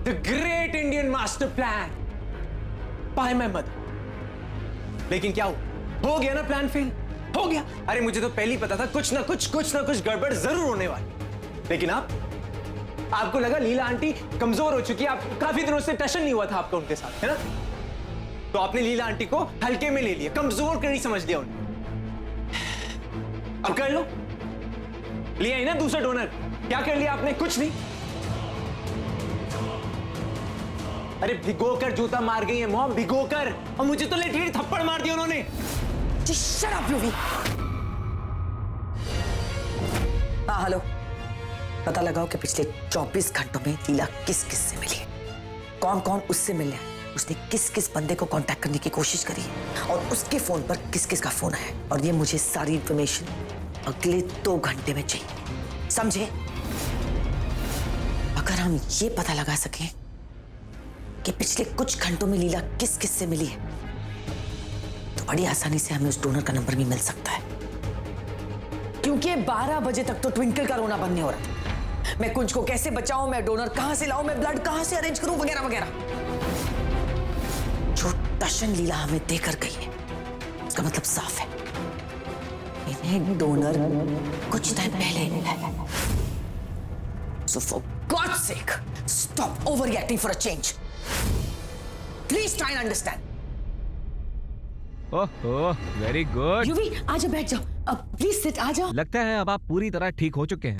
The great Indian master plan by my mother. लेकिन क्या हो गया ना, प्लान फेल हो गया। अरे मुझे तो पहले ही पता था कुछ ना कुछ गड़बड़ जरूर होने वाली। लेकिन आपको लगा लीला आंटी कमजोर हो चुकी है, आप काफी दिनों से टशन नहीं हुआ था आपका उनके साथ, है ना? तो आपने लीला आंटी को हल्के में ले लिया, कमजोर कर नहीं समझ लिया उन्हें। अब कर लो, लिया ही ना दूसरा डोनर। क्या कर लिया आपने? कुछ नहीं। अरे भिगोकर जूता मार गई है मॉम, भिगोकर। और मुझे तो लेटी थप्पड़ मार दिया उन्होंने। Shut up UV. हाँ हेलो, पता लगाओ कि पिछले 24 घंटों में लीला किस किस से मिली है, कौन कौन उससे मिलने है, उसने किस किस बंदे को कांटेक्ट करने की कोशिश करी है और उसके फोन पर किस किस का फोन है। और ये मुझे सारी इंफॉर्मेशन अगले 2 घंटे में चाहिए, समझे? अगर हम ये पता लगा सकें कि पिछले कुछ घंटों में लीला किस किस से मिली है तो बड़ी आसानी से हमें उस डोनर का नंबर भी मिल सकता है। क्योंकि 12 बजे तक तो ट्विंकल का रोना बंद नहीं हो रहा। मैं कुंज को कैसे बचाऊं, मैं डोनर कहां से लाऊं, मैं ब्लड कहां से अरेंज करूं, वगैरह वगैरह। जो टशन लीला हमें देकर गई है उसका मतलब साफ है, इन्हें डोनर कुछ टाइम पहले मिला है। So for God's sake, stop overreacting for a change. Please try and understand. Oh very good. UV आजा, बैठ जाओ। अब प्लीज सिट, आ जाओ। लगता है अब आप पूरी तरह ठीक हो चुके हैं।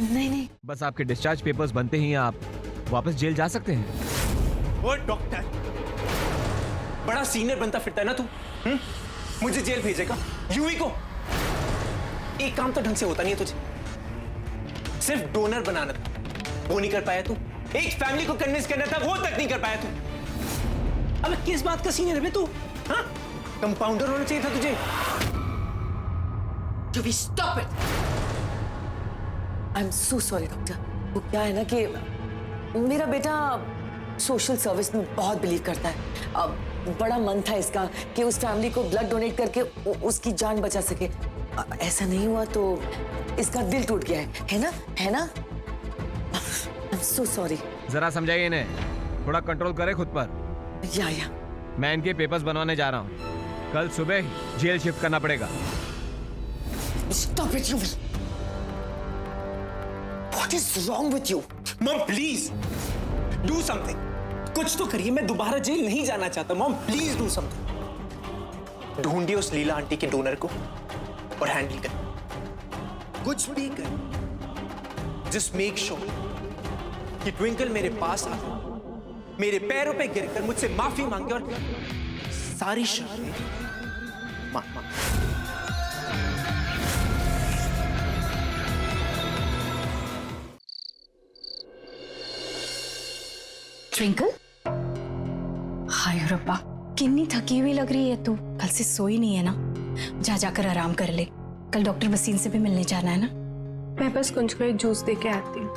नहीं, बस आपके डिस्चार्ज पेपर्स बनते ही आप वापस जेल जा सकते हैं। ओ डॉक्टर, बड़ा सीनियर बनता फिरता है ना तू, मुझे जेल भेजेगा? यूवी को एक काम तो ढंग से होता नहीं है तुझे। सिर्फ डोनर बनाना था, वो नहीं कर पाया तू। एक फैमिली को कन्विंस करना था, वो तक नहीं कर पाया तू। अब किस बात का सीनियर है तू? हाँ, कंपाउंडर होना चाहिए था तुझे। UV stop it. I am so sorry doctor. वो क्या है ना कि मेरा बेटा सोशल सर्विस में बहुत बिलीव करता है। अब बड़ा मन था इसका कि उस फैमिली को ब्लड डोनेट करके उसकी जान बचा सके। ऐसा नहीं हुआ तो इसका दिल टूट गया है ना? है ना? I am so sorry. जरा समझाइए इन्हें, थोड़ा कंट्रोल करें खुद पर। या मैं इनके पेपर्स बनवाने जा रहा हूँ, कल सुबह ही जेल शिफ्ट करना पड़ेगा। Stop it UV. What is wrong with you? Mom please do something, कुछ तो करिए। मैं दोबारा जेल नहीं जाना चाहता। Mom please do something. ढूंढिए उस लीला आंटी के डोनर को और हैंडल कर, कुछ भी कर। जस्ट मेक श्योर कि ट्विंकल मेरे पास आ, मेरे पैरों पे गिरकर मुझसे माफी मांगे और सारी शर्तें मान। ट्विंकल, हाय रब्बा, कितनी थकी हुई लग रही है तू। कल से सोई नहीं है ना? जा जाकर आराम कर ले, कल डॉक्टर वसीम से भी मिलने जाना है ना? मैं बस कुंज को एक जूस दे के आती हूँ।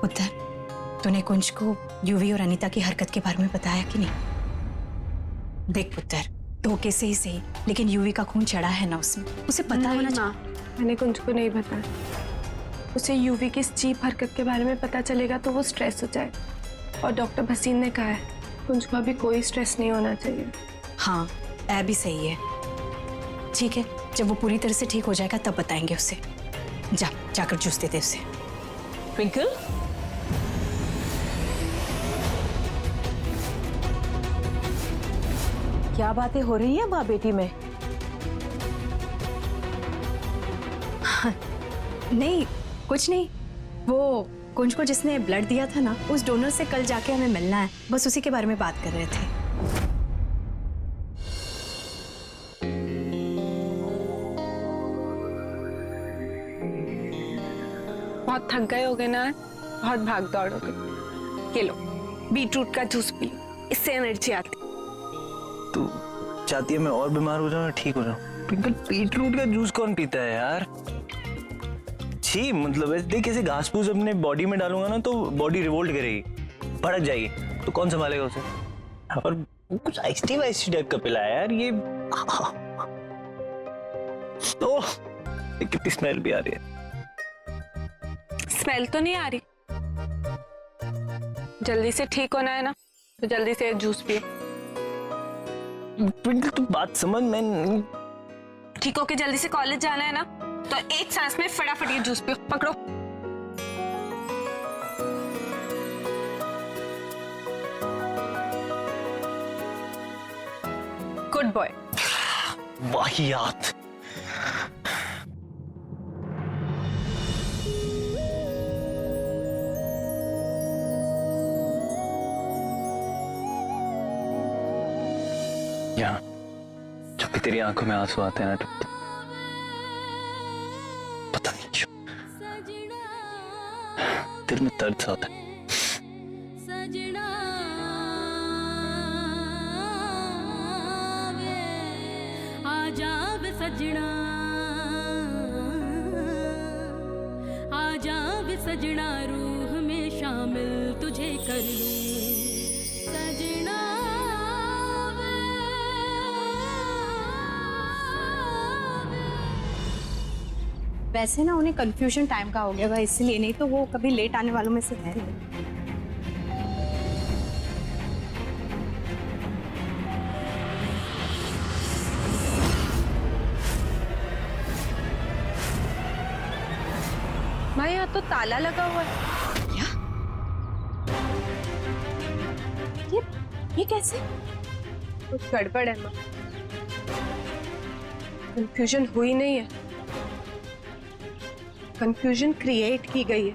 पुत्र, तूने कुंज को यूवी और अनीता की हरकत के बारे में बताया कि नहीं? देख पुत्र, धोखे से ही सही, लेकिन यूवी का खून चढ़ा है ना उसमें, उसे पता होना चाहिए। मैंने कुंज को नहीं बताया। उसे यूवी की इस चीप हरकत के बारे में पता चलेगा तो वो स्ट्रेस हो जाए। और डॉक्टर भसीन ने कहा है कुंज को अभी कोई स्ट्रेस नहीं होना चाहिए। हाँ, ऐ भी सही है। ठीक है, जब वो पूरी तरह से ठीक हो जाएगा तब बताएंगे उसे। जाकर जूस दे दे उसे। ट्विंकल, क्या बातें हो रही हैं माँ बेटी में? नहीं, कुछ नहीं। वो कुंज को जिसने ब्लड दिया था ना, उस डोनर से कल जाके हमें मिलना है, बस उसी के बारे में बात कर रहे थे। बहुत थक गए होगे ना, बहुत भाग दौड़ हो गई। ये लो बीटरूट का जूस पी लो, इससे एनर्जी आती। तू चाहती है मैं और बीमार हो जाऊं, ठीक हो जाऊं? ट्विंकल, बीटरूट का जूस कौन पीता है यार? छी, मतलब देख कैसे घास फूस अपने बॉडी में डालूंगा ना तो बॉडी रिवोल्ट करेगी, भड़क जाएगी, तो कौन संभालेगा उसे? और कुछ आइसटी टाइप का पिला है यार ये। तो कितनी स्मेल भी आ रही है। स्मेल तो नहीं आ रही, जल्दी से ठीक होना है ना, तो जल्दी से जूस पियो। ट्विंकल तू बात समझ, मैं ठीक होके जल्दी से कॉलेज जाना है ना, तो एक सांस में फटाफट ये जूस पियो। पकड़ो। Good boy. वाहियात। यहाँ जब भी तेरी आंखों में आंसू आते हैं ना, तो पता नहीं क्यों दिल में दर्द सा होता है। सजना आजा वे सजना, रूह में शामिल तुझे कर लूं सजना। वैसे ना उन्हें कंफ्यूजन टाइम का हो गया था, इसलिए, नहीं तो वो कभी लेट आने वालों में से है नहीं। भाई यहाँ तो ताला लगा हुआ है। क्या? ये कैसे? कुछ गड़बड़ है माँ, कंफ्यूजन हुई नहीं है, कंफ्यूजन क्रिएट की गई है।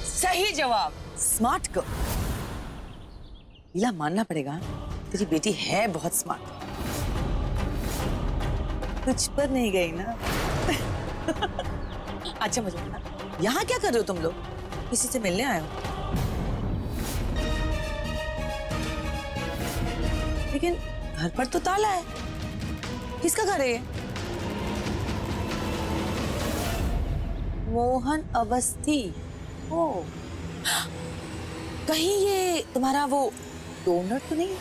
सही जवाब, स्मार्ट गर्ल। लीला मानना पड़ेगा, तेरी बेटी है बहुत स्मार्ट। कुछ पर नहीं गई ना। अच्छा मुझे बता, यहाँ क्या कर रहे हो तुम लोग? किसी से मिलने आए हो? लेकिन घर पर तो ताला है, किसका घर है ये? मोहन अवस्थी। ओ, कहीं ये तुम्हारा वो डोनर तो नहीं है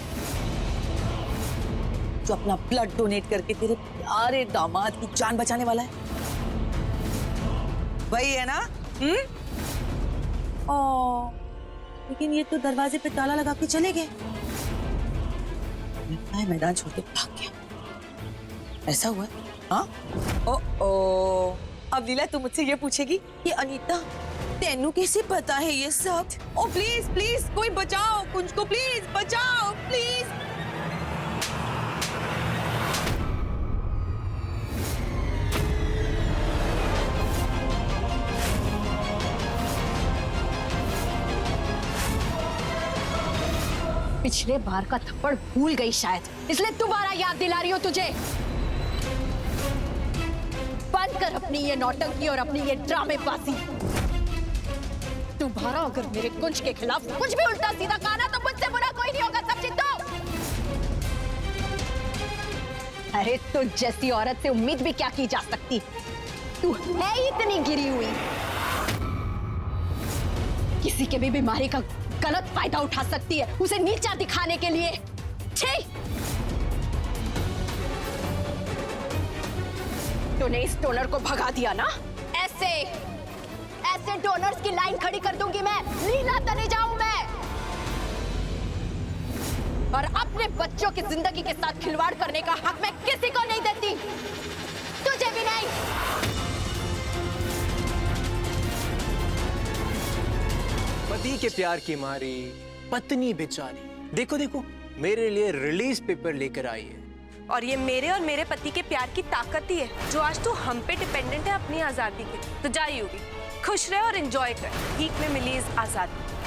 जो अपना ब्लड डोनेट करके तेरे प्यारे दामाद की जान बचाने वाला है? वही है ना? ओ, लेकिन ये तो दरवाजे पे ताला लगा के चले गए। लगता है मैदान छोड़ के भाग गया। ऐसा हुआ? हाँ? ओ, अब लीला तुम मुझसे ये पूछेगी कि अनीता तेनू कैसे पता है ये सब? ओ प्लीज प्लीज कोई बचाओ कुंज को, प्लीज बचाओ प्लीज। पिछले बार का थप्पड़ भूल गई शायद, इसलिए दोबारा याद दिला रही हो तुझे। बंद कर अपनी ये नौटंकी और अपनी ये ड्रामेबाजी। दोबारा अगर मेरे कुंज के खिलाफ कुछ भी उल्टा सीधा कहा ना, तो मुझसे बुरा कोई नहीं होगा, समझी तो? अरे तो जैसी औरत से उम्मीद भी क्या की जा सकती? तू है इतनी गिरी हुई, किसी के भी बीमारी का गलत फायदा उठा सकती है उसे नीचा दिखाने के लिए। छी! तूने इस डोनर को भगा दिया ना, ऐसे डोनर्स की लाइन खड़ी कर दूंगी मैं, लीला तनेजा हूं मैं। और अपने बच्चों की जिंदगी के साथ खिलवाड़ करने का हक मैं किसी को नहीं देती, तुझे भी नहीं। पति के प्यार की मारी पत्नी बेचारी, देखो देखो मेरे लिए रिलीज पेपर लेकर आई है। और ये मेरे और मेरे पति के प्यार की ताकत ही है जो आज तू हम पे डिपेंडेंट है अपनी आजादी के। तो जा यूवी, खुश रहे और एंजॉय कर, ठीक में मिली इस आजादी।